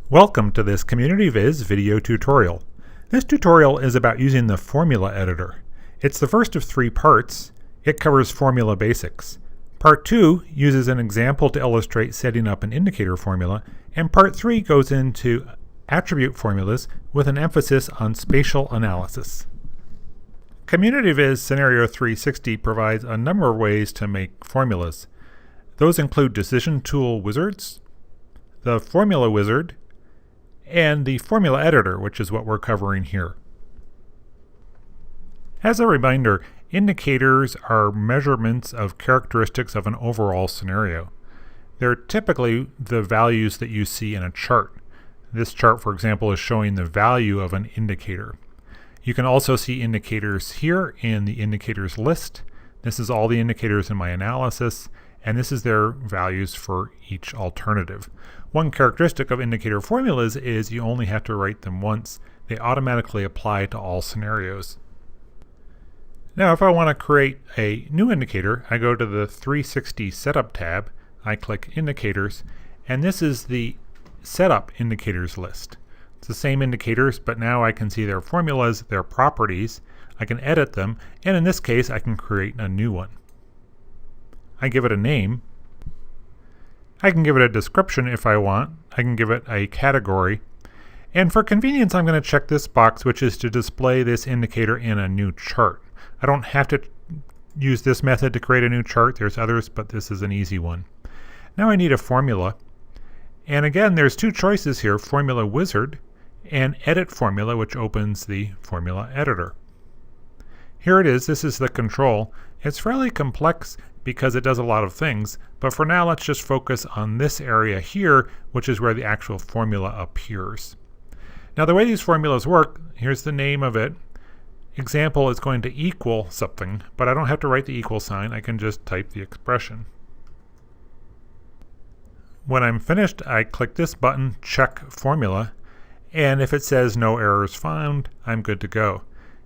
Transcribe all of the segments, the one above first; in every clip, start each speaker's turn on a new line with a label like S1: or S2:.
S1: Welcome to this CommunityViz video tutorial. This tutorial is about using the formula editor. It's the first of 3 parts. It covers formula basics. Part 2 uses an example to illustrate setting up an indicator formula, and Part 3 goes into attribute formulas with an emphasis on spatial analysis. CommunityViz Scenario 360 provides a number of ways to make formulas. Those include decision tool wizards, the formula wizard, and the formula editor, which is what we're covering here. As a reminder, indicators are measurements of characteristics of an overall scenario. They're typically the values that you see in a chart. This chart, for example, is showing the value of an indicator. You can also see indicators here in the indicators list. This is all the indicators in my analysis, and this is their values for each alternative. One characteristic of indicator formulas is you only have to write them once. They automatically apply to all scenarios. Now, if I want to create a new indicator, I go to the 360 Setup tab, I click Indicators, and this is the Setup Indicators list. It's the same indicators, but now I can see their formulas, their properties, I can edit them, and in this case I can create a new one. I give it a name. I can give it a description if I want. I can give it a category. And for convenience, I'm going to check this box, which is to display this indicator in a new chart. I don't have to use this method to create a new chart. There's others, but this is an easy one. Now I need a formula. And again, there's 2 choices here, Formula Wizard and Edit Formula, which opens the formula editor. Here it is. This is the control. It's fairly complex because it does a lot of things, but for now let's just focus on this area here, which is where the actual formula appears. Now the way these formulas work, here's the name of it. Example is going to equal something, but I don't have to write the equal sign, I can just type the expression. When I'm finished, I click this button, Check Formula, and if it says no errors found, I'm good to go.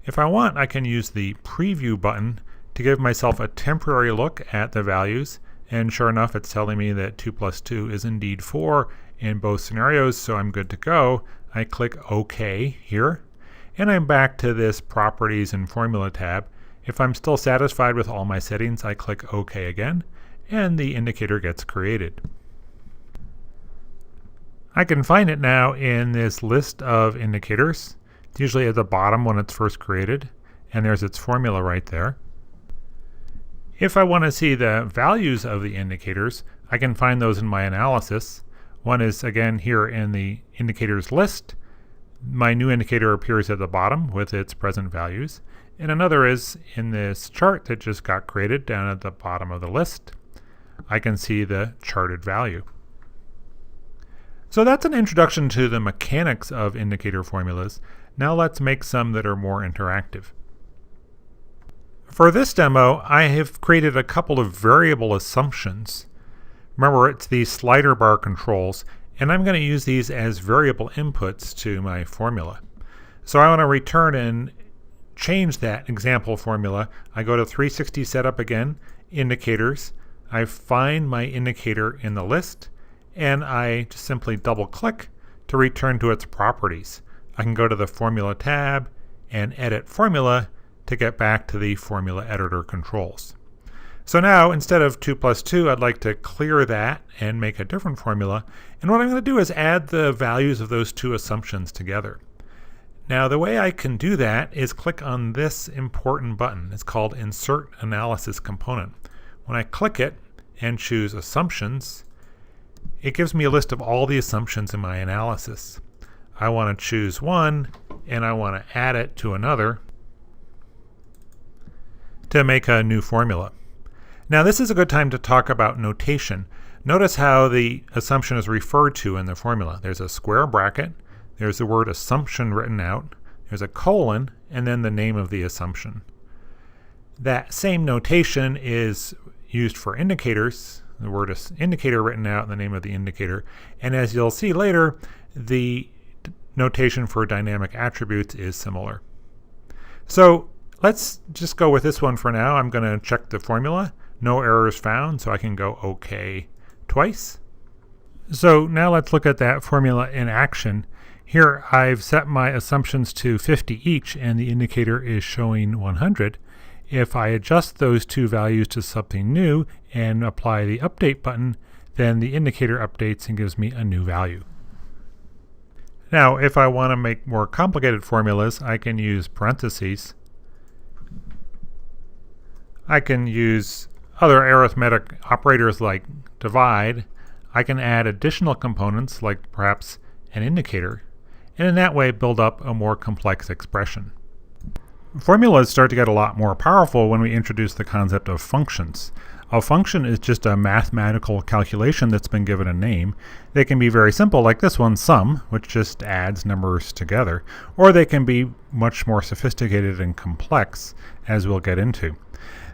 S1: If I want, I can use the Preview button to give myself a temporary look at the values, and sure enough it's telling me that 2 plus 2 is indeed 4 in both scenarios, so I'm good to go. I click OK here, and I'm back to this Properties and Formula tab. If I'm still satisfied with all my settings, I click OK again, and the indicator gets created. I can find it now in this list of indicators. It's usually at the bottom when it's first created, and there's its formula right there. If I want to see the values of the indicators, I can find those in my analysis. One is again here in the indicators list. My new indicator appears at the bottom with its present values. And another is in this chart that just got created down at the bottom of the list. I can see the charted value. So that's an introduction to the mechanics of indicator formulas. Now let's make some that are more interactive. For this demo, I have created a couple of variable assumptions. Remember, it's these slider bar controls, and I'm going to use these as variable inputs to my formula. So I want to return and change that example formula. I go to 360 Setup again, Indicators. I find my indicator in the list, and I just simply double click to return to its properties. I can go to the Formula tab and Edit Formula to get back to the formula editor controls. So now instead of 2 plus 2, I'd like to clear that and make a different formula. And what I'm going to do is add the values of those 2 assumptions together. Now the way I can do that is click on this important button. It's called Insert Analysis Component. When I click it and choose Assumptions, it gives me a list of all the assumptions in my analysis. I want to choose one and I want to add it to another to make a new formula. Now this is a good time to talk about notation. Notice how the assumption is referred to in the formula. There's a square bracket, there's the word assumption written out, there's a colon, and then the name of the assumption. That same notation is used for indicators. The word is indicator written out and the name of the indicator. And as you'll see later, the notation for dynamic attributes is similar. So let's just go with this one for now. I'm going to check the formula. No errors found, so I can go OK twice. So now let's look at that formula in action. Here I've set my assumptions to 50 each and the indicator is showing 100. If I adjust those two values to something new and apply the update button, then the indicator updates and gives me a new value. Now if I want to make more complicated formulas, I can use parentheses. I can use other arithmetic operators like divide. I can add additional components like perhaps an indicator, and in that way build up a more complex expression. Formulas start to get a lot more powerful when we introduce the concept of functions. A function is just a mathematical calculation that's been given a name. They can be very simple like this one, sum, which just adds numbers together, or they can be much more sophisticated and complex, as we'll get into.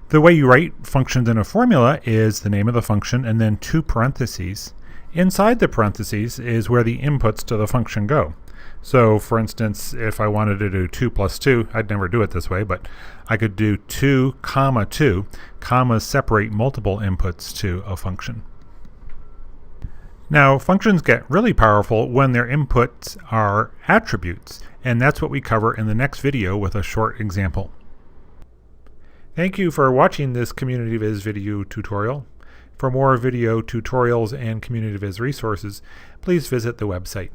S1: The way you write functions in a formula is the name of the function and then two parentheses. Inside the parentheses is where the inputs to the function go. So for instance, if I wanted to do 2 plus 2, I'd never do it this way, but I could do 2, comma 2. Commas separate multiple inputs to a function. Now functions get really powerful when their inputs are attributes, and that's what we cover in the next video with a short example. Thank you for watching this CommunityViz video tutorial. For more video tutorials and CommunityViz resources, please visit the website.